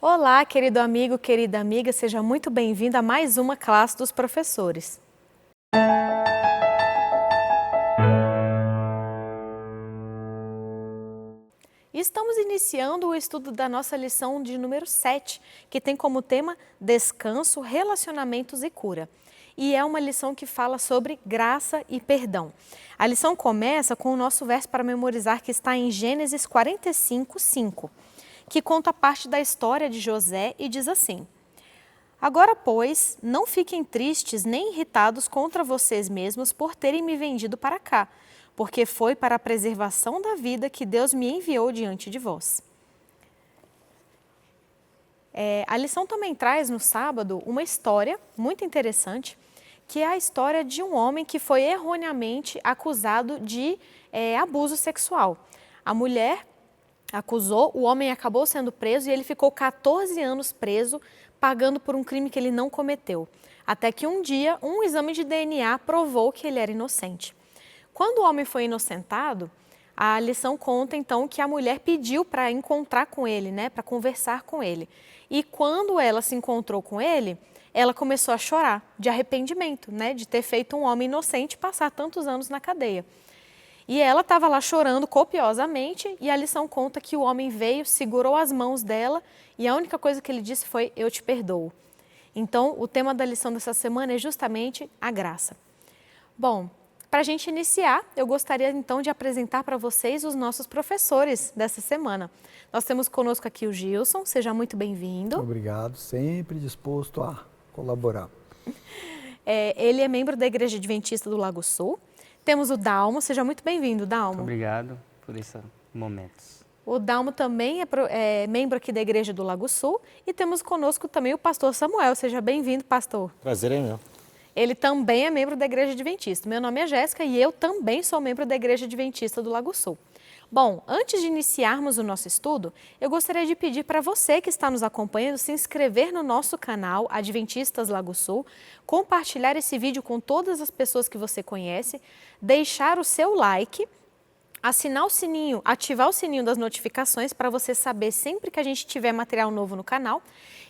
Olá, querido amigo, querida amiga, seja muito bem-vindo a mais uma classe dos professores. Estamos iniciando o estudo da nossa lição de número 7, que tem como tema Descanso, Relacionamentos e Cura. E é uma lição que fala sobre graça e perdão. A lição começa com o nosso verso para memorizar, que está em Gênesis 45, 5, que conta parte da história de José e diz assim: Agora, pois, não fiquem tristes nem irritados contra vocês mesmos por terem me vendido para cá, porque foi para a preservação da vida que Deus me enviou diante de vós. A lição também traz no sábado uma história muito interessante, que é a história de um homem que foi erroneamente acusado de abuso sexual. A mulher acusou, o homem acabou sendo preso e ele ficou 14 anos preso, pagando por um crime que ele não cometeu. Até que um dia, um exame de DNA provou que ele era inocente. Quando o homem foi inocentado, a lição conta então que a mulher pediu para encontrar com ele, para conversar com ele. E quando ela se encontrou com ele, ela começou a chorar de arrependimento, de ter feito um homem inocente passar tantos anos na cadeia. E ela estava lá chorando copiosamente e a lição conta que o homem veio, segurou as mãos dela e a única coisa que ele disse foi: eu te perdoo. Então, o tema da lição dessa semana é justamente a graça. Bom, para a gente iniciar, eu gostaria então de apresentar para vocês os nossos professores dessa semana. Nós temos conosco aqui o Gilson, seja muito bem-vindo. Obrigado, sempre disposto a colaborar. Ele é membro da Igreja Adventista do Lago Sul. Temos o Dalmo, seja muito bem-vindo, Dalmo. Muito obrigado por esse momento. O Dalmo também é membro aqui da Igreja do Lago Sul e temos conosco também o pastor Samuel, seja bem-vindo, pastor. Prazer é meu. Ele também é membro da Igreja Adventista. Meu nome é Jéssica e eu também sou membro da Igreja Adventista do Lago Sul. Bom, antes de iniciarmos o nosso estudo, eu gostaria de pedir para você que está nos acompanhando se inscrever no nosso canal Adventistas Lago Sul, compartilhar esse vídeo com todas as pessoas que você conhece, deixar o seu like, assinar o sininho, ativar o sininho das notificações para você saber sempre que a gente tiver material novo no canal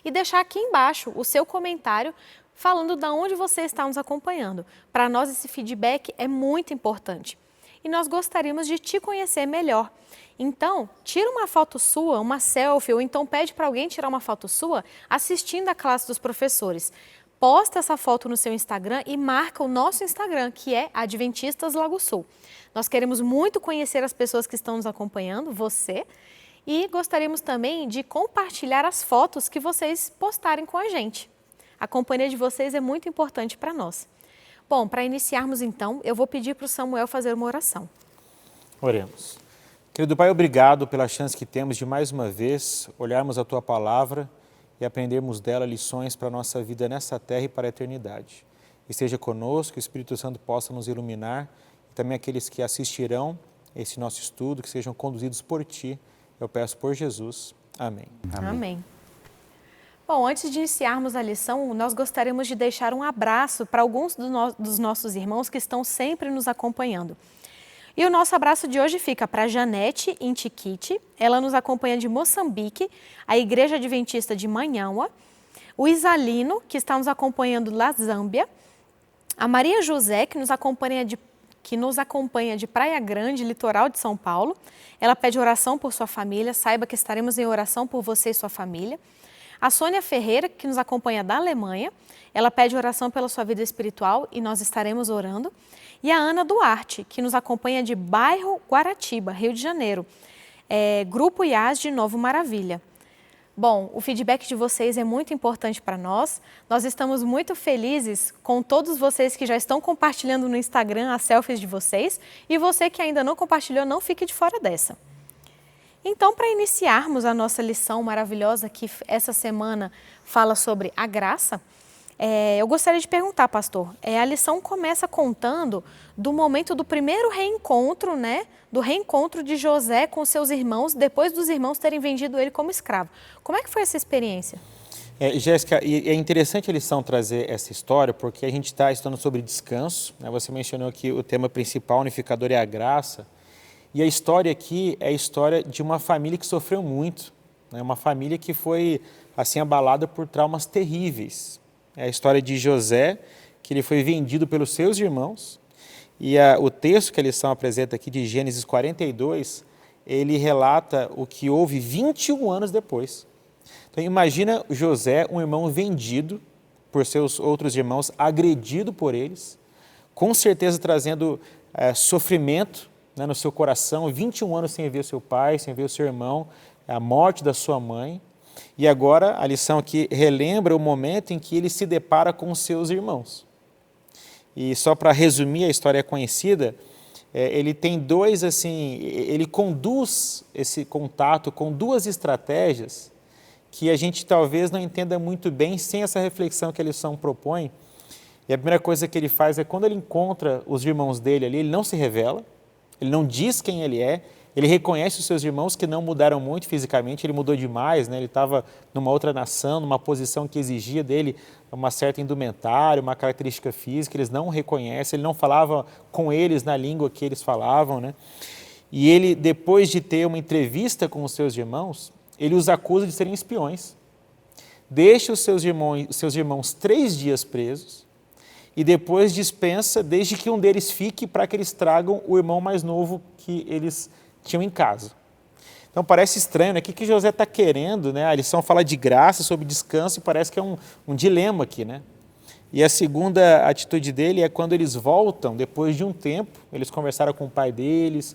e deixar aqui embaixo o seu comentário falando de onde você está nos acompanhando. Para nós esse feedback é muito importante. E nós gostaríamos de te conhecer melhor. Então, tira uma foto sua, uma selfie, ou então pede para alguém tirar uma foto sua assistindo a classe dos professores. Posta essa foto no seu Instagram e marca o nosso Instagram, que é Adventistas Lago Sul. Nós queremos muito conhecer as pessoas que estão nos acompanhando, você, e gostaríamos também de compartilhar as fotos que vocês postarem com a gente. A companhia de vocês é muito importante para nós. Bom, para iniciarmos então, eu vou pedir para o Samuel fazer uma oração. Oremos. Querido Pai, obrigado pela chance que temos de mais uma vez olharmos a Tua Palavra e aprendermos dela lições para a nossa vida nessa terra e para a eternidade. Esteja conosco, que o Espírito Santo possa nos iluminar e também aqueles que assistirão esse nosso estudo, que sejam conduzidos por Ti. Eu peço por Jesus. Amém. Amém. Bom, antes de iniciarmos a lição, nós gostaríamos de deixar um abraço para alguns dos nossos irmãos que estão sempre nos acompanhando. E o nosso abraço de hoje fica para Janete Intiquite, ela nos acompanha de Moçambique, a Igreja Adventista de Manhaua, o Isalino, que está nos acompanhando da Zâmbia, a Maria José, que nos acompanha de Praia Grande, litoral de São Paulo. Ela pede oração por sua família, saiba que estaremos em oração por você e sua família. A Sônia Ferreira, que nos acompanha da Alemanha, ela pede oração pela sua vida espiritual e nós estaremos orando. E a Ana Duarte, que nos acompanha de bairro Guaratiba, Rio de Janeiro, Grupo IAS de Novo Maravilha. Bom, o feedback de vocês é muito importante para nós. Nós estamos muito felizes com todos vocês que já estão compartilhando no Instagram as selfies de vocês. E você que ainda não compartilhou, não fique de fora dessa. Então, para iniciarmos a nossa lição maravilhosa que essa semana fala sobre a graça, eu gostaria de perguntar, pastor, a lição começa contando do momento do primeiro reencontro, do reencontro de José com seus irmãos, depois dos irmãos terem vendido ele como escravo. Como é que foi essa experiência? Jéssica, e é interessante a lição trazer essa história, porque a gente está estudando sobre descanso, Você mencionou que o tema principal unificador é a graça. E a história aqui é a história de uma família que sofreu muito né? Uma família que foi assim abalada por traumas terríveis. É a história de José, que ele foi vendido pelos seus irmãos, e o texto que a lição apresenta aqui de Gênesis 42, ele relata o que houve 21 anos depois. Então imagina José, um irmão vendido por seus outros irmãos, agredido por eles, com certeza trazendo sofrimento, né, no seu coração, 21 anos sem ver o seu pai, sem ver o seu irmão, a morte da sua mãe. E agora a lição aqui relembra o momento em que ele se depara com os seus irmãos. E só para resumir, a história é conhecida, ele tem ele conduz esse contato com duas estratégias que a gente talvez não entenda muito bem sem essa reflexão que a lição propõe. E a primeira coisa que ele faz é, quando ele encontra os irmãos dele ali, ele não se revela, ele não diz quem ele é, ele reconhece os seus irmãos que não mudaram muito fisicamente, ele mudou demais, né? Ele estava numa outra nação, numa posição que exigia dele uma certa indumentária, uma característica física, eles não o reconhecem, ele não falava com eles na língua que eles falavam, né? E ele, depois de ter uma entrevista com os seus irmãos, ele os acusa de serem espiões, deixa os seus irmãos 3 dias presos e depois dispensa, desde que um deles fique, para que eles tragam o irmão mais novo que eles tinham em casa. Então parece estranho, né? O que José está querendo, né? A lição fala de graça, sobre descanso, e parece que é um dilema aqui, né? E a segunda atitude dele é quando eles voltam, depois de um tempo, eles conversaram com o pai deles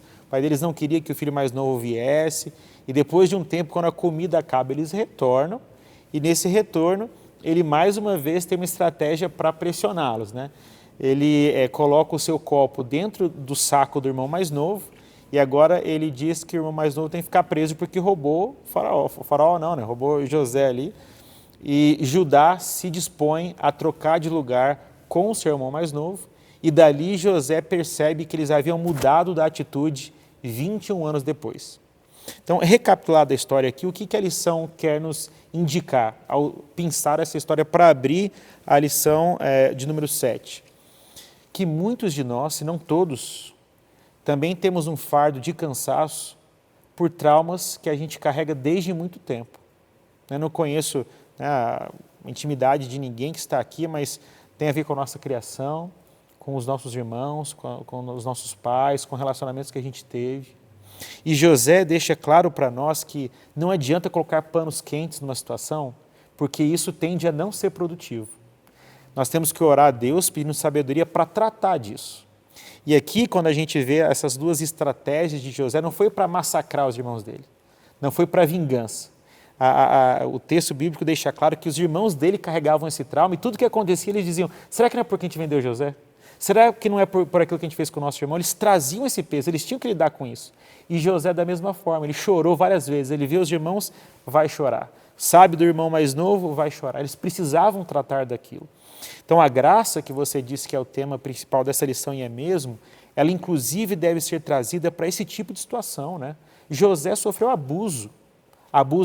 não queria que o filho mais novo viesse, e depois de um tempo, quando a comida acaba, eles retornam, e nesse retorno, ele mais uma vez tem uma estratégia para pressioná-los, né? Ele coloca o seu copo dentro do saco do irmão mais novo, e agora ele diz que o irmão mais novo tem que ficar preso porque roubou o faraó não, né? Roubou José ali, e Judá se dispõe a trocar de lugar com o seu irmão mais novo, e dali José percebe que eles haviam mudado da atitude 21 anos depois. Então, recapitulada a história aqui, o que a lição quer nos indicar ao pensar essa história para abrir a lição de número 7? Que muitos de nós, se não todos, também temos um fardo de cansaço por traumas que a gente carrega desde muito tempo. Eu não conheço a intimidade de ninguém que está aqui, mas tem a ver com a nossa criação, com os nossos irmãos, com os nossos pais, com relacionamentos que a gente teve. E José deixa claro para nós que não adianta colocar panos quentes numa situação, porque isso tende a não ser produtivo. Nós temos que orar a Deus pedindo sabedoria para tratar disso. E aqui, quando a gente vê essas duas estratégias de José, não foi para massacrar os irmãos dele, não foi para vingança. O texto bíblico deixa claro que os irmãos dele carregavam esse trauma e tudo que acontecia eles diziam, será que não é porque a gente vendeu José? Será que não é por aquilo que a gente fez com o nosso irmão? Eles traziam esse peso, eles tinham que lidar com isso. E José da mesma forma, ele chorou várias vezes, ele vê os irmãos, vai chorar. Sabe do irmão mais novo, vai chorar. Eles precisavam tratar daquilo. Então a graça que você disse que é o tema principal dessa lição e é mesmo, ela inclusive deve ser trazida para esse tipo de situação, né? José sofreu abuso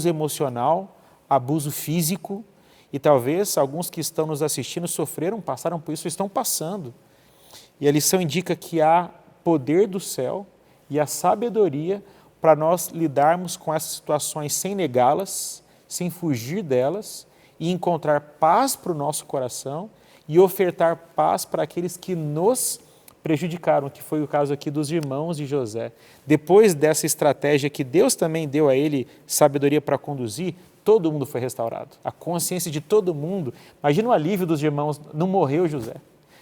emocional, abuso físico, e talvez alguns que estão nos assistindo passaram por isso, estão passando. E a lição indica que há poder do céu e a sabedoria para nós lidarmos com essas situações sem negá-las, sem fugir delas e encontrar paz para o nosso coração e ofertar paz para aqueles que nos prejudicaram, que foi o caso aqui dos irmãos de José. Depois dessa estratégia que Deus também deu a ele sabedoria para conduzir, todo mundo foi restaurado. A consciência de todo mundo. Imagina o alívio dos irmãos, não morreu José.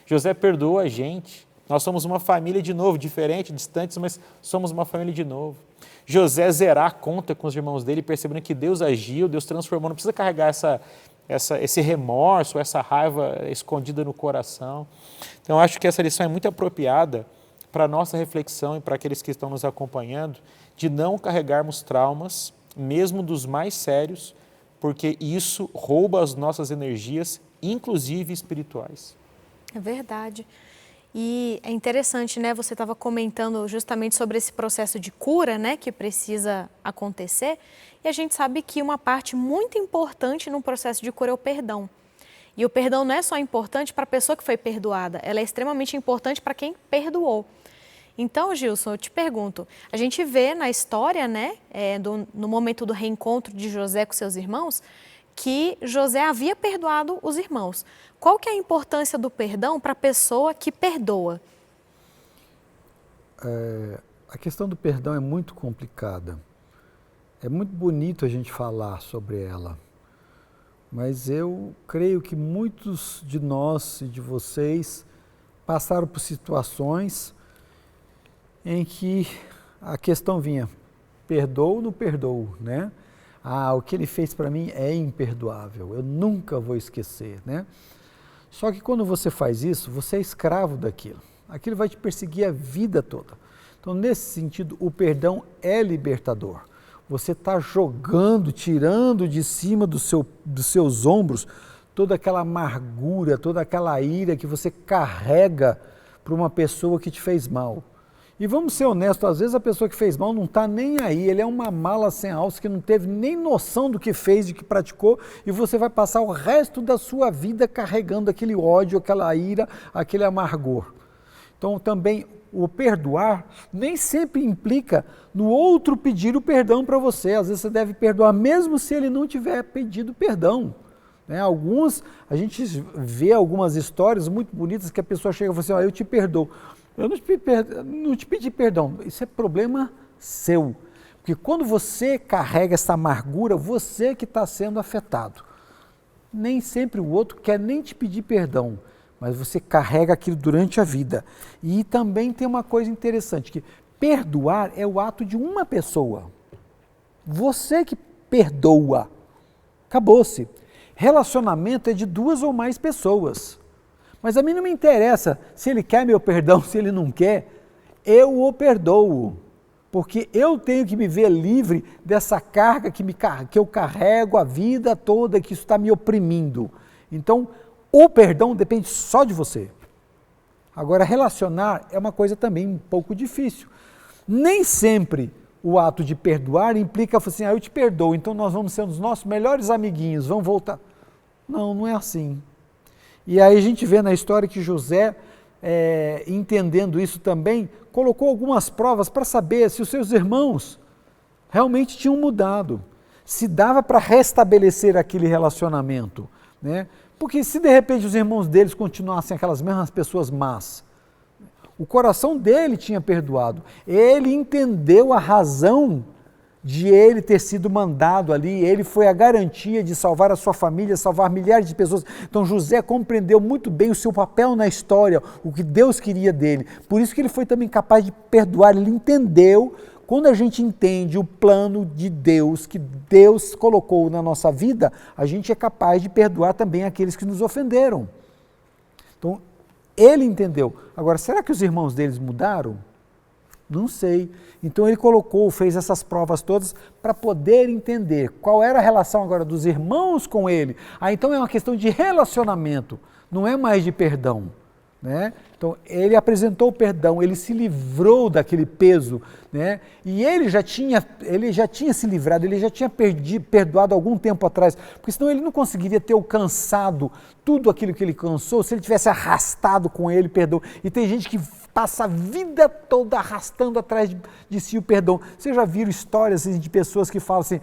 José perdoou a gente. Nós somos uma família de novo, diferente, distantes, mas somos uma família de novo. José zerar a conta com os irmãos dele, percebendo que Deus agiu, Deus transformou, não precisa carregar esse remorso, essa raiva escondida no coração. Então, acho que essa lição é muito apropriada para a nossa reflexão e para aqueles que estão nos acompanhando, de não carregarmos traumas, mesmo dos mais sérios, porque isso rouba as nossas energias, inclusive espirituais. É verdade. E é interessante, né? Você estava comentando justamente sobre esse processo de cura, né? Que precisa acontecer. E a gente sabe que uma parte muito importante no processo de cura é o perdão. E o perdão não é só importante para a pessoa que foi perdoada, ela é extremamente importante para quem perdoou. Então, Gilson, eu te pergunto, a gente vê na história, né, no momento do reencontro de José com seus irmãos, que José havia perdoado os irmãos. Qual que é a importância do perdão para a pessoa que perdoa? A questão do perdão é muito complicada. É muito bonito a gente falar sobre ela, mas eu creio que muitos de nós e de vocês passaram por situações em que a questão vinha, perdoo ou não perdoo, né? O que ele fez para mim é imperdoável, eu nunca vou esquecer, né? Só que quando você faz isso, você é escravo daquilo. Aquilo vai te perseguir a vida toda. Então, nesse sentido, o perdão é libertador. Você está jogando, tirando de cima dos seus ombros toda aquela amargura, toda aquela ira que você carrega para uma pessoa que te fez mal. E vamos ser honestos, às vezes a pessoa que fez mal não está nem aí, ele é uma mala sem alça que não teve nem noção do que fez, de que praticou, e você vai passar o resto da sua vida carregando aquele ódio, aquela ira, aquele amargor. Então também o perdoar nem sempre implica no outro pedir o perdão para você. Às vezes você deve perdoar mesmo se ele não tiver pedido perdão. A gente vê algumas histórias muito bonitas que a pessoa chega e fala assim, eu te perdoo. Eu não te pedi perdão. Isso é problema seu. Porque quando você carrega essa amargura, você que está sendo afetado. Nem sempre o outro quer nem te pedir perdão, mas você carrega aquilo durante a vida. E também tem uma coisa interessante, que perdoar é o ato de uma pessoa. Você que perdoa. Acabou-se. Relacionamento é de 2 ou mais pessoas. Mas a mim não me interessa se ele quer meu perdão, se ele não quer, eu o perdoo. Porque eu tenho que me ver livre dessa carga que eu carrego a vida toda, que isso está me oprimindo. Então, o perdão depende só de você. Agora, relacionar é uma coisa também um pouco difícil. Nem sempre o ato de perdoar implica assim, eu te perdoo, então nós vamos ser os nossos melhores amiguinhos, vamos voltar. Não, não é assim. E aí a gente vê na história que José, entendendo isso também, colocou algumas provas para saber se os seus irmãos realmente tinham mudado, se dava para restabelecer aquele relacionamento, né? Porque se de repente os irmãos deles continuassem aquelas mesmas pessoas más, o coração dele tinha perdoado, ele entendeu a razão de ele ter sido mandado ali, ele foi a garantia de salvar a sua família, salvar milhares de pessoas. Então José compreendeu muito bem o seu papel na história, o que Deus queria dele. Por isso que ele foi também capaz de perdoar, ele entendeu. Quando a gente entende o plano de Deus, que Deus colocou na nossa vida, a gente é capaz de perdoar também aqueles que nos ofenderam. Então, ele entendeu. Agora, será que os irmãos deles mudaram? Não sei. Então ele fez essas provas todas para poder entender qual era a relação agora dos irmãos com ele. Então é uma questão de relacionamento, não é mais de perdão, né? Então ele apresentou o perdão, ele se livrou daquele peso, né? E ele já tinha se livrado, ele já tinha perdoado algum tempo atrás, porque senão ele não conseguiria ter alcançado tudo aquilo que ele cansou se ele tivesse arrastado com ele perdão. E tem gente que passa a vida toda arrastando atrás de si o perdão. Vocês já viram histórias de pessoas que falam assim,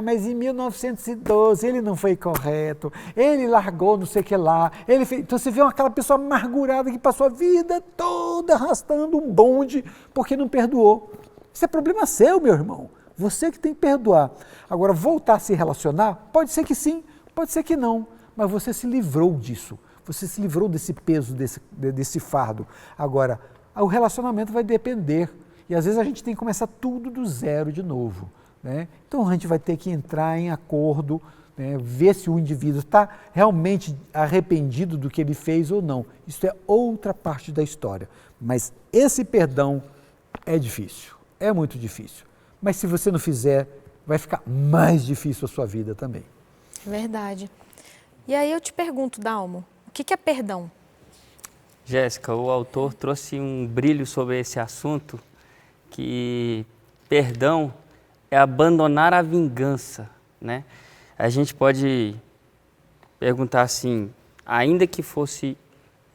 mas em 1912 ele não foi correto, ele largou não sei o que lá, ele fez... Então você vê aquela pessoa amargurada que passou a vida toda arrastando um bonde porque não perdoou. Isso é problema seu, meu irmão. Você que tem que perdoar. Agora, voltar a se relacionar, pode ser que sim, pode ser que não, mas você se livrou disso. Você se livrou desse peso, desse fardo. Agora, o relacionamento vai depender. E às vezes a gente tem que começar tudo do zero de novo, né? Então a gente vai ter que entrar em acordo, né? Ver se o indivíduo está realmente arrependido do que ele fez ou não. Isso é outra parte da história. Mas esse perdão é difícil, é muito difícil. Mas se você não fizer, vai ficar mais difícil a sua vida também. Verdade. E aí eu te pergunto, Dalmo, o que é perdão? Jéssica, o autor trouxe um brilho sobre esse assunto, que perdão é abandonar a vingança, né? A gente pode perguntar assim, ainda que fosse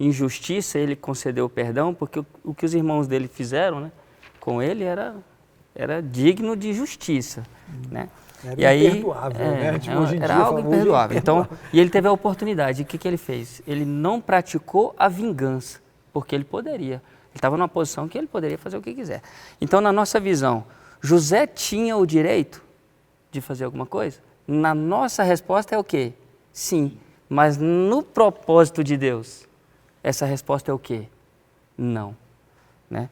injustiça, ele concedeu o perdão, porque o que os irmãos dele fizeram, né, com ele era digno de justiça, né? Era imperdoável, né? Tipo, hoje em era dia, algo imperdoável. Então, e ele teve a oportunidade. E o que ele fez? Ele não praticou a vingança, porque ele poderia. Ele estava numa posição que ele poderia fazer o que quiser. Então, na nossa visão, José tinha o direito de fazer alguma coisa? Na nossa resposta é o quê? Sim. Mas no propósito de Deus, essa resposta é o quê? Não. Né?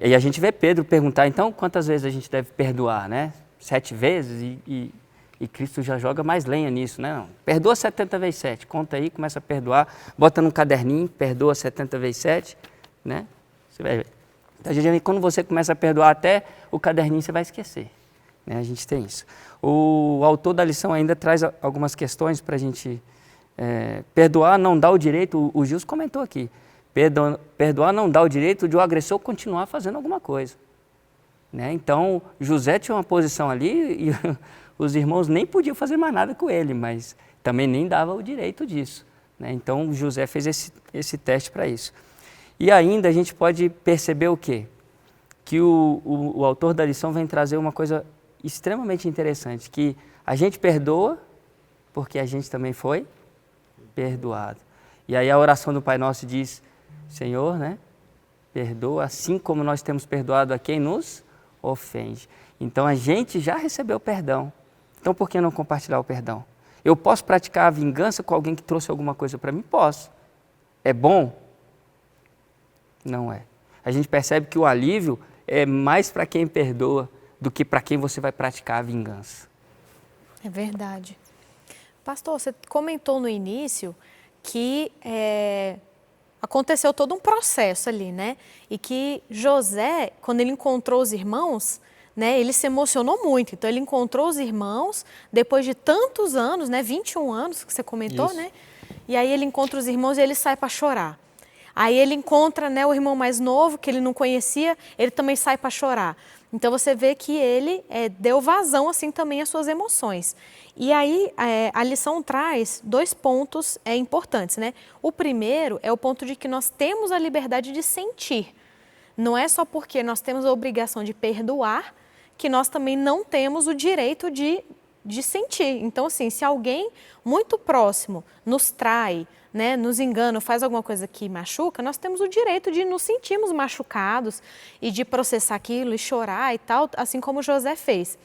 E a gente vê Pedro perguntar, então, quantas vezes a gente deve perdoar, né? 7 vezes? E Cristo já joga mais lenha nisso, né? Não, perdoa 70 vezes 7, conta aí, começa a perdoar, bota num caderninho, perdoa 70 vezes 7, né? Você vai ver. Então, quando você começa a perdoar até o caderninho, você vai esquecer. Né? A gente tem isso. O autor da lição ainda traz algumas questões para a gente... perdoar não dá o direito, o Gilson comentou aqui, perdoar não dá o direito de o agressor continuar fazendo alguma coisa. Né? Então, José tinha uma posição ali e os irmãos nem podiam fazer mais nada com ele, mas também nem dava o direito disso. Né? Então, José fez esse teste para isso. E ainda a gente pode perceber o quê? Que o autor da lição vem trazer uma coisa extremamente interessante, que a gente perdoa porque a gente também foi perdoado. E aí a oração do Pai Nosso diz, Senhor, né, perdoa assim como nós temos perdoado a quem nos ofende. Então a gente já recebeu perdão. Então por que não compartilhar o perdão? Eu posso praticar a vingança com alguém que trouxe alguma coisa para mim? Posso. É bom? Não é. A gente percebe que o alívio é mais para quem perdoa do que para quem você vai praticar a vingança. É verdade. Pastor, você comentou no início que aconteceu todo um processo ali, né? E que José, quando ele encontrou os irmãos, né, ele se emocionou muito. Então, ele encontrou os irmãos depois de tantos anos, né, 21 anos que você comentou, Isso. né? E aí ele encontra os irmãos e ele sai para chorar. Aí ele encontra, né, o irmão mais novo, que ele não conhecia, ele também sai para chorar. Então, você vê que ele deu vazão, assim, também às suas emoções. E aí, a lição traz 2 pontos importantes, né? O primeiro é o ponto de que nós temos a liberdade de sentir. Não é só porque nós temos a obrigação de perdoar que nós também não temos o direito de sentir. Então, assim, se alguém muito próximo nos trai, né, nos engana, faz alguma coisa que machuca, nós temos o direito de nos sentirmos machucados e de processar aquilo e chorar e tal, assim como José fez.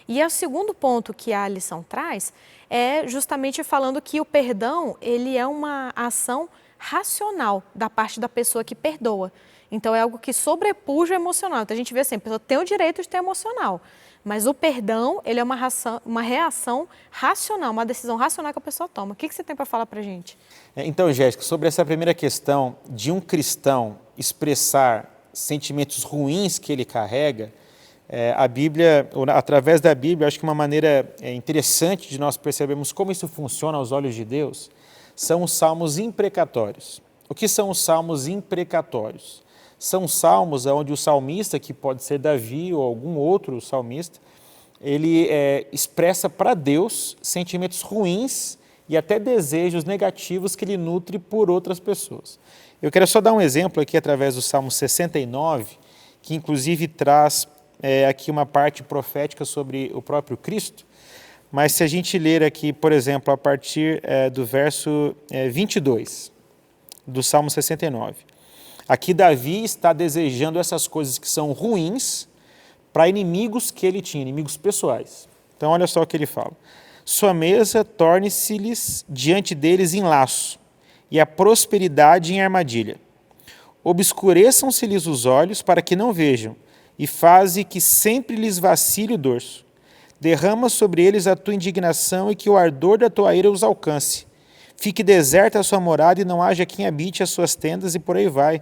E o segundo ponto que a lição traz é justamente falando que o perdão, ele é uma ação racional da parte da pessoa que perdoa. Então, é algo que sobrepuja o emocional. Então, a gente vê assim, a pessoa tem o direito de ter emocional, mas o perdão, ele é uma reação racional, uma decisão racional que a pessoa toma. O que você tem para falar para a gente? Então, Jéssica, sobre essa primeira questão de um cristão expressar sentimentos ruins que ele carrega, a Bíblia, através da Bíblia, acho que uma maneira interessante de nós percebermos como isso funciona aos olhos de Deus, são os salmos imprecatórios. O que são os salmos imprecatórios? São salmos onde o salmista, que pode ser Davi ou algum outro salmista, ele expressa para Deus sentimentos ruins e até desejos negativos que ele nutre por outras pessoas. Eu quero só dar um exemplo aqui através do Salmo 69, que inclusive traz aqui uma parte profética sobre o próprio Cristo, mas se a gente ler aqui, por exemplo, a partir do verso 22 do Salmo 69, aqui Davi está desejando essas coisas que são ruins para inimigos que ele tinha, inimigos pessoais. Então olha só o que ele fala. Sua mesa torne-se-lhes diante deles em laço, e a prosperidade em armadilha. Obscureçam-se-lhes os olhos para que não vejam, e faze que sempre lhes vacile o dorso. Derrama sobre eles a tua indignação e que o ardor da tua ira os alcance. Fique deserta a sua morada e não haja quem habite as suas tendas, e por aí vai.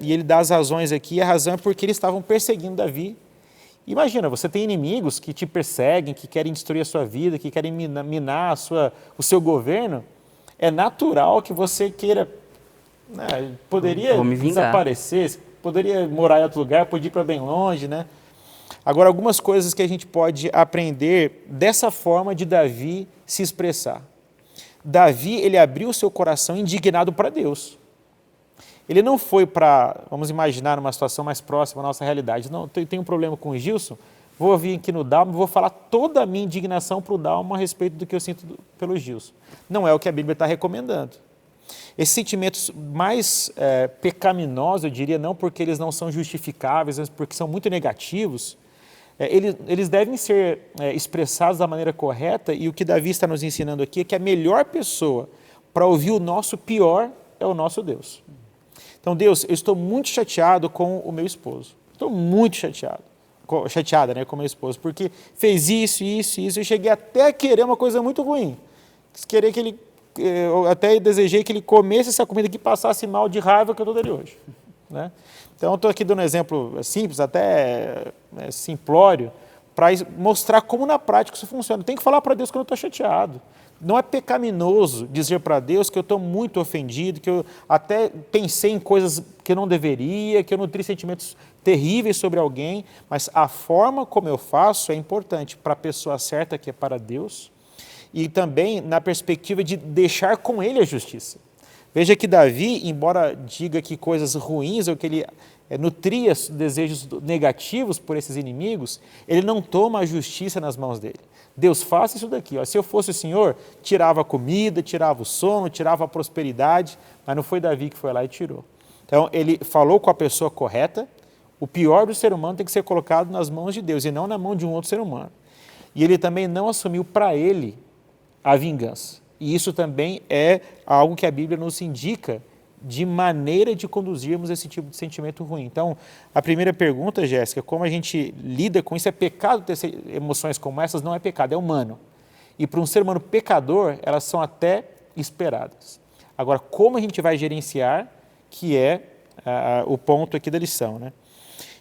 E ele dá as razões aqui, e a razão é porque eles estavam perseguindo Davi. Imagina, você tem inimigos que te perseguem, que querem destruir a sua vida, que querem minar o seu governo. É natural que você queira, né, poderia desaparecer, poderia morar em outro lugar, podia ir para bem longe, né? Agora, algumas coisas que a gente pode aprender dessa forma de Davi se expressar. Davi, ele abriu o seu coração indignado para Deus. Ele não foi para, vamos imaginar uma situação mais próxima à nossa realidade. Não, tenho um problema com o Gilson, vou vir aqui no Dalma e vou falar toda a minha indignação para o Dalma a respeito do que eu sinto pelo Gilson. Não é o que a Bíblia está recomendando. Esses sentimentos mais pecaminosos, eu diria, não porque eles não são justificáveis, mas porque são muito negativos, eles devem ser expressados da maneira correta, e o que Davi está nos ensinando aqui é que a melhor pessoa para ouvir o nosso pior é o nosso Deus. Então, Deus, eu estou muito chateado com o meu esposo. Estou muito chateada, né, com o meu esposo, porque fez isso, isso, isso. Eu cheguei até a querer uma coisa muito ruim. Querer que ele, eu até desejei que ele comesse essa comida que passasse mal de raiva que eu estou dele hoje. Né? Então, eu estou aqui dando um exemplo simples, até simplório, para mostrar como na prática isso funciona. Tem que falar para Deus quando eu estou chateado. Não é pecaminoso dizer para Deus que eu estou muito ofendido, que eu até pensei em coisas que eu não deveria, que eu nutri sentimentos terríveis sobre alguém, mas a forma como eu faço é importante para a pessoa certa, que é para Deus, e também na perspectiva de deixar com Ele a justiça. Veja que Davi, embora diga que coisas ruins, ou que ele nutria desejos negativos por esses inimigos, ele não toma a justiça nas mãos dele. Deus, faça isso daqui. Ó. Se eu fosse o Senhor, tirava a comida, tirava o sono, tirava a prosperidade, mas não foi Davi que foi lá e tirou. Então, ele falou com a pessoa correta. O pior do ser humano tem que ser colocado nas mãos de Deus e não na mão de um outro ser humano. E ele também não assumiu para ele a vingança. E isso também é algo que a Bíblia nos indica de maneira de conduzirmos esse tipo de sentimento ruim. Então, a primeira pergunta, Jéssica, como a gente lida com isso? É pecado ter emoções como essas? Não é pecado, é humano. E para um ser humano pecador, elas são até esperadas. Agora, como a gente vai gerenciar, que é o ponto aqui da lição, né?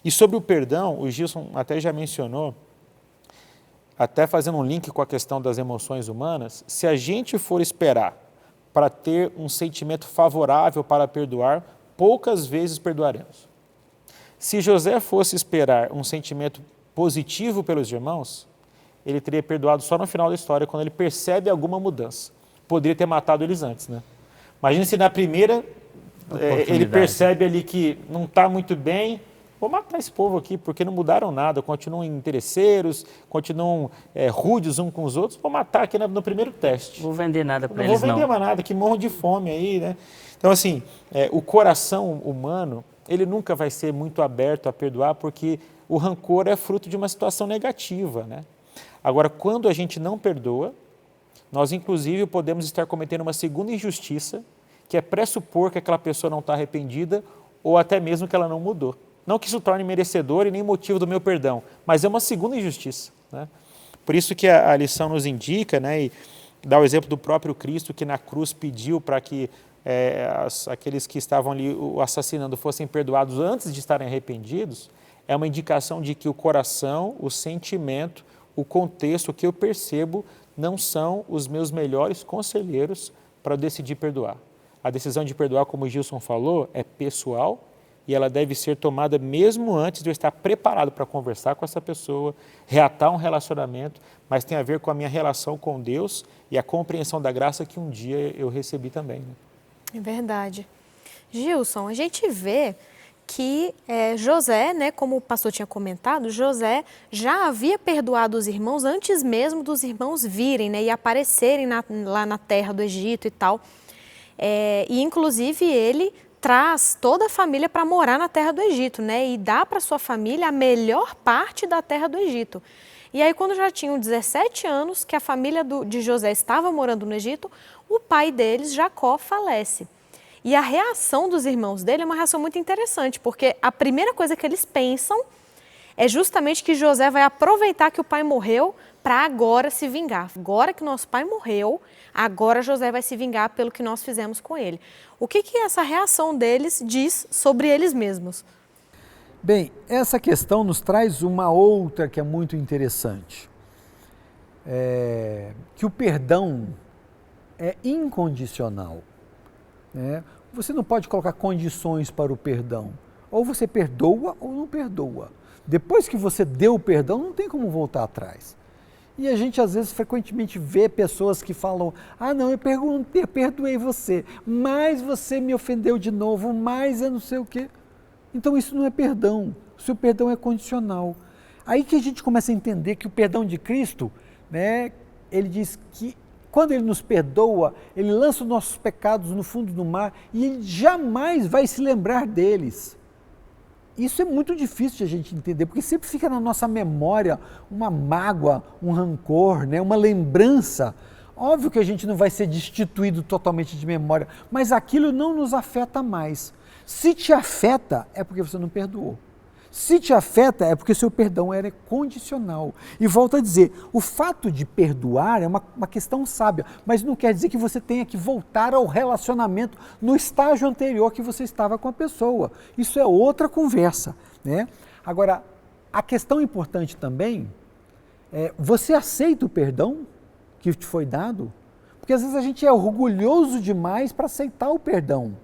E sobre o perdão, o Gilson até já mencionou, até fazendo um link com a questão das emoções humanas, se a gente for esperar para ter um sentimento favorável para perdoar, poucas vezes perdoaremos. Se José fosse esperar um sentimento positivo pelos irmãos, ele teria perdoado só no final da história, quando ele percebe alguma mudança. Poderia ter matado eles antes, né? Imagina se na primeira ele percebe ali que não está muito bem, vou matar esse povo aqui, porque não mudaram nada, continuam interesseiros, continuam rudes uns com os outros, vou matar aqui no primeiro teste. Vou vender nada para eles, não. Vou vender mais nada, que morram de fome aí, né? Então, assim, o coração humano, ele nunca vai ser muito aberto a perdoar, porque o rancor é fruto de uma situação negativa, né? Agora, quando a gente não perdoa, nós, inclusive, podemos estar cometendo uma segunda injustiça, que é pressupor que aquela pessoa não está arrependida, ou até mesmo que ela não mudou. Não que isso torne merecedor e nem motivo do meu perdão, mas é uma segunda injustiça, né? Por isso que a lição nos indica, né, e dá o exemplo do próprio Cristo, que na cruz pediu para que aqueles que estavam ali o assassinando fossem perdoados antes de estarem arrependidos, é uma indicação de que o coração, o sentimento, o contexto, o que eu percebo, não são os meus melhores conselheiros para eu decidir perdoar. A decisão de perdoar, como o Gilson falou, é pessoal, e ela deve ser tomada mesmo antes de eu estar preparado para conversar com essa pessoa, reatar um relacionamento, mas tem a ver com a minha relação com Deus e a compreensão da graça que um dia eu recebi também. Né? É verdade. Gilson, a gente vê que José, né, como o pastor tinha comentado, José já havia perdoado os irmãos antes mesmo dos irmãos virem, né, e aparecerem lá na terra do Egito e tal. E inclusive ele traz toda a família para morar na terra do Egito, né? E dá para sua família a melhor parte da terra do Egito. E aí, quando já tinham 17 anos, que a família de José estava morando no Egito, o pai deles, Jacó, falece. E a reação dos irmãos dele é uma reação muito interessante, porque a primeira coisa que eles pensam é justamente que José vai aproveitar que o pai morreu para agora se vingar. Agora que nosso pai morreu, agora José vai se vingar pelo que nós fizemos com ele. O que essa reação deles diz sobre eles mesmos? Bem, essa questão nos traz uma outra que é muito interessante. Que o perdão é incondicional. Né? Você não pode colocar condições para o perdão. Ou você perdoa ou não perdoa. Depois que você deu o perdão, não tem como voltar atrás. E a gente, às vezes, frequentemente vê pessoas que falam, ah, não, eu perdoei você, mas você me ofendeu de novo, mas eu não sei o quê. Então, isso não é perdão. O seu perdão é condicional. Aí que a gente começa a entender que o perdão de Cristo, né, ele diz que quando ele nos perdoa, ele lança os nossos pecados no fundo do mar e ele jamais vai se lembrar deles. Isso é muito difícil de a gente entender, porque sempre fica na nossa memória uma mágoa, um rancor, né, uma lembrança. Óbvio que a gente não vai ser destituído totalmente de memória, mas aquilo não nos afeta mais. Se te afeta, é porque você não perdoou. Se te afeta, é porque seu perdão era condicional. E volto a dizer, o fato de perdoar é uma questão sábia, mas não quer dizer que você tenha que voltar ao relacionamento no estágio anterior que você estava com a pessoa. Isso é outra conversa, né? Agora, a questão importante também é, você aceita o perdão que te foi dado? Porque às vezes a gente é orgulhoso demais para aceitar o perdão.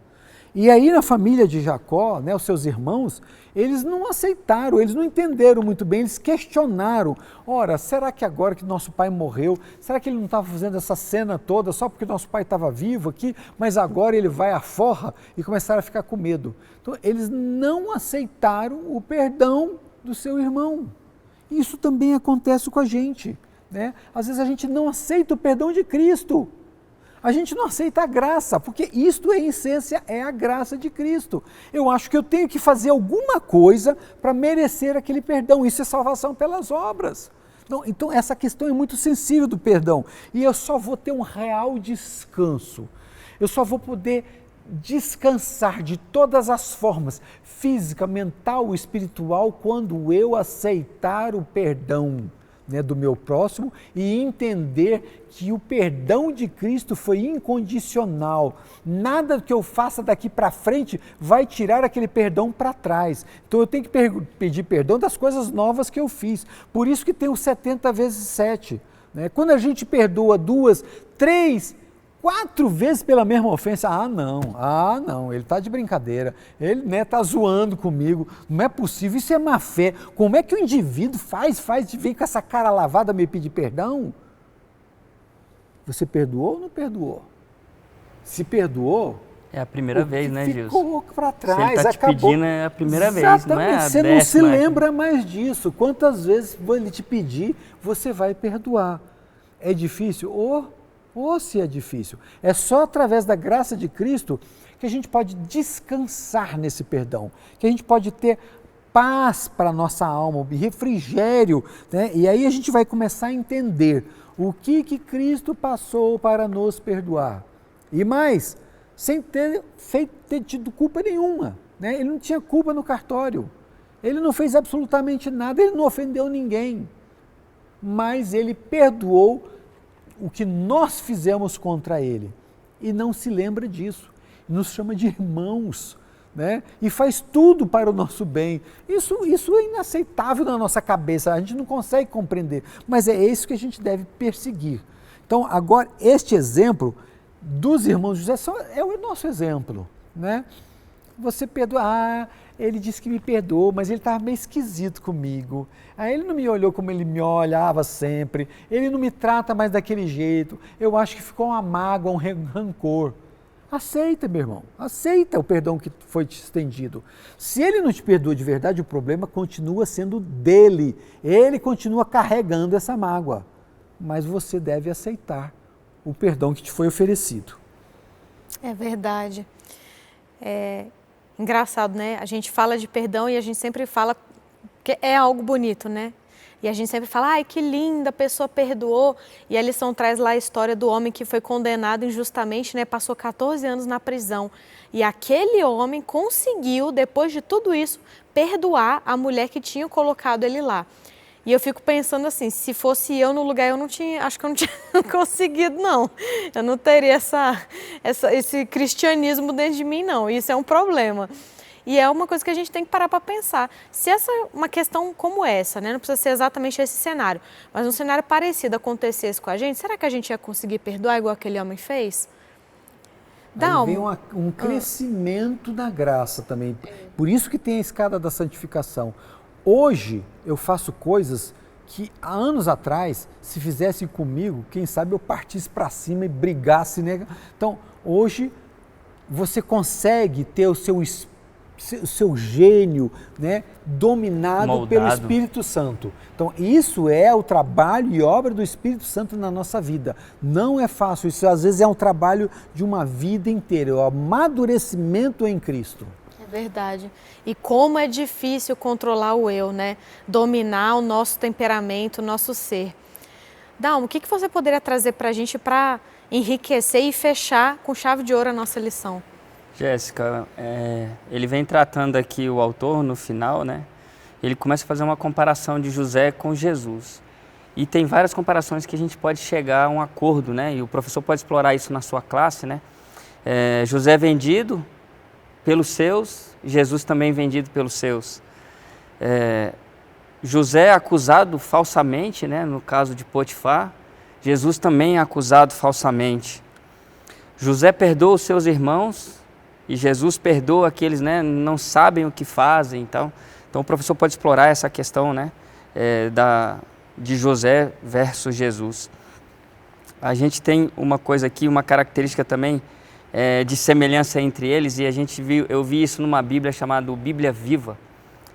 E aí na família de Jacó, né, os seus irmãos, eles não aceitaram, eles não entenderam muito bem, eles questionaram. Ora, será que agora que nosso pai morreu, será que ele não estava fazendo essa cena toda só porque nosso pai estava vivo aqui, mas agora ele vai à forra e começaram a ficar com medo? Então, eles não aceitaram o perdão do seu irmão. Isso também acontece com a gente, né? Às vezes a gente não aceita o perdão de Cristo. A gente não aceita a graça, porque isto, em essência, é a graça de Cristo. Eu acho que eu tenho que fazer alguma coisa para merecer aquele perdão. Isso é salvação pelas obras. Então, essa questão é muito sensível do perdão. E eu só vou ter um real descanso. Eu só vou poder descansar de todas as formas, física, mental, espiritual, quando eu aceitar o perdão, né, do meu próximo e entender que o perdão de Cristo foi incondicional. Nada que eu faça daqui para frente vai tirar aquele perdão para trás. Então eu tenho que pedir perdão das coisas novas que eu fiz. Por isso que tem o 70 vezes 7. Né? Quando a gente perdoa 2, 3, 4 vezes pela mesma ofensa, ah não, ele está de brincadeira, ele está zoando comigo, não é possível, isso é má fé. Como é que o indivíduo vem com essa cara lavada me pedir perdão? Você perdoou ou não perdoou? Se perdoou... É a primeira vez, né, Gilson? Ficou para trás, se ele está te pedindo, é a primeira vez, não é a você décima. Não se lembra mais disso. Quantas vezes ele te pedir, você vai perdoar. É difícil? Ou se é difícil. É só através da graça de Cristo que a gente pode descansar nesse perdão, que a gente pode ter paz para a nossa alma, refrigério, né? E aí a gente vai começar a entender o que Cristo passou para nos perdoar. E mais, sem ter tido culpa nenhuma, né? Ele não tinha culpa no cartório, ele não fez absolutamente nada, ele não ofendeu ninguém, mas ele perdoou o que nós fizemos contra ele e não se lembra disso, nos chama de irmãos, né? E faz tudo para o nosso bem. Isso é inaceitável na nossa cabeça, a gente não consegue compreender, mas é isso que a gente deve perseguir. Então agora este exemplo dos irmãos de José é o nosso exemplo, né? Você perdoa, ele disse que me perdoou, mas ele estava meio esquisito comigo. Ele não me olhou como ele me olhava sempre, ele não me trata mais daquele jeito, eu acho que ficou uma mágoa, um rancor. Aceita, meu irmão, aceita o perdão que foi te estendido. Se ele não te perdoa de verdade, o problema continua sendo dele, ele continua carregando essa mágoa, mas você deve aceitar o perdão que te foi oferecido. É verdade. Engraçado, né? A gente fala de perdão e a gente sempre fala que é algo bonito, né? E a gente sempre fala, ai, que linda, a pessoa perdoou. E a lição traz lá a história do homem que foi condenado injustamente, né? Passou 14 anos na prisão. E aquele homem conseguiu, depois de tudo isso, perdoar a mulher que tinha colocado ele lá. E eu fico pensando assim, se fosse eu no lugar, acho que eu não tinha conseguido, não. Eu não teria esse cristianismo dentro de mim, não. Isso é um problema. E é uma coisa que a gente tem que parar para pensar. Se uma questão como essa, né, não precisa ser exatamente esse cenário, mas um cenário parecido acontecesse com a gente, será que a gente ia conseguir perdoar igual aquele homem fez? Aí vem um crescimento na graça também. Por isso que tem a escada da santificação. Hoje eu faço coisas que há anos atrás, se fizesse comigo, quem sabe eu partisse para cima e brigasse, né? Então, hoje, você consegue ter o seu gênio, né, dominado Moldado pelo Espírito Santo. Então, isso é o trabalho e obra do Espírito Santo na nossa vida. Não é fácil, isso às vezes é um trabalho de uma vida inteira, é o amadurecimento em Cristo. É verdade. E como é difícil controlar o eu, né? Dominar o nosso temperamento, o nosso ser. Dalmo, o que você poderia trazer para a gente para enriquecer e fechar com chave de ouro a nossa lição? Jéssica, ele vem tratando aqui o autor no final, né? Ele começa a fazer uma comparação de José com Jesus. E tem várias comparações que a gente pode chegar a um acordo, né? E o professor pode explorar isso na sua classe, né? José vendido pelos seus, Jesus também vendido pelos seus. José acusado falsamente, né? No caso de Potifar, Jesus também é acusado falsamente. José perdoa os seus irmãos e Jesus perdoa aqueles, né, não sabem o que fazem. Então o professor pode explorar essa questão, né, de José versus Jesus. A gente tem uma coisa aqui, uma característica também de semelhança entre eles, e eu vi isso numa Bíblia chamada Bíblia Viva,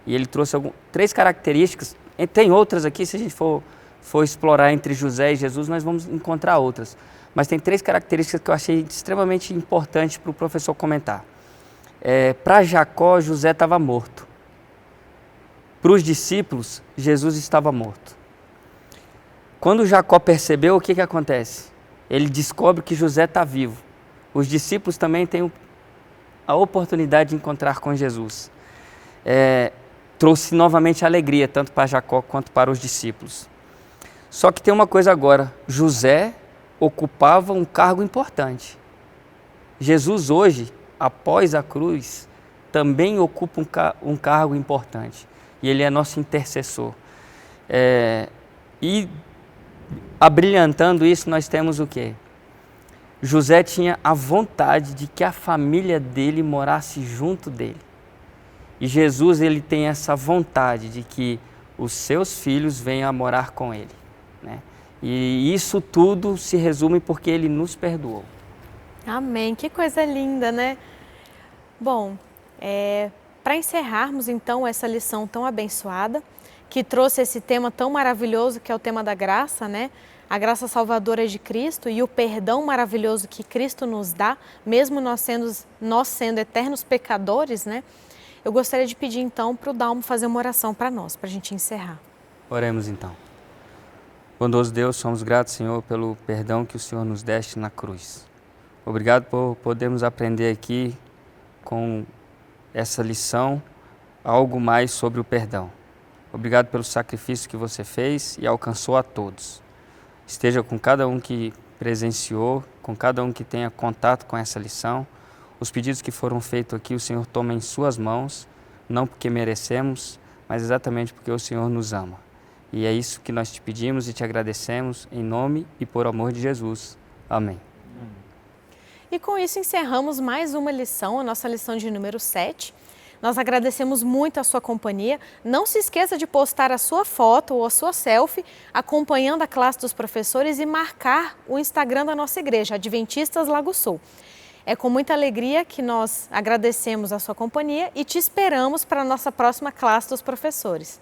e ele trouxe 3 características. Tem outras aqui, se a gente for explorar entre José e Jesus, nós vamos encontrar outras. Mas tem 3 características que eu achei extremamente importantes para o professor comentar. Para Jacó, José estava morto. Para os discípulos, Jesus estava morto. Quando Jacó percebeu, o que acontece? Ele descobre que José está vivo. Os discípulos também têm a oportunidade de encontrar com Jesus. Trouxe novamente alegria, tanto para Jacó quanto para os discípulos. Só que tem uma coisa agora, José ocupava um cargo importante. Jesus hoje, após a cruz, também ocupa um cargo importante. E ele é nosso intercessor. E abrilhantando isso, nós temos o quê? José tinha a vontade de que a família dele morasse junto dele. E Jesus, ele tem essa vontade de que os seus filhos venham a morar com ele, né? E isso tudo se resume porque ele nos perdoou. Amém, que coisa linda, né? Bom, para encerrarmos então essa lição tão abençoada, que trouxe esse tema tão maravilhoso que é o tema da graça, né? A graça salvadora de Cristo e o perdão maravilhoso que Cristo nos dá, mesmo nós sendo eternos pecadores, né? Eu gostaria de pedir então para o Dalmo fazer uma oração para nós, para a gente encerrar. Oremos então. Bondoso Deus, somos gratos, Senhor, pelo perdão que o Senhor nos deste na cruz. Obrigado por podermos aprender aqui com essa lição algo mais sobre o perdão. Obrigado pelo sacrifício que você fez e alcançou a todos. Esteja com cada um que presenciou, com cada um que tenha contato com essa lição. Os pedidos que foram feitos aqui, o Senhor toma em suas mãos, não porque merecemos, mas exatamente porque o Senhor nos ama. E é isso que nós te pedimos e te agradecemos em nome e por amor de Jesus. Amém. E com isso encerramos mais uma lição, a nossa lição de número 7. Nós agradecemos muito a sua companhia. Não se esqueça de postar a sua foto ou a sua selfie acompanhando a classe dos professores e marcar o Instagram da nossa igreja, Adventistas Lago Sul. É com muita alegria que nós agradecemos a sua companhia e te esperamos para a nossa próxima classe dos professores.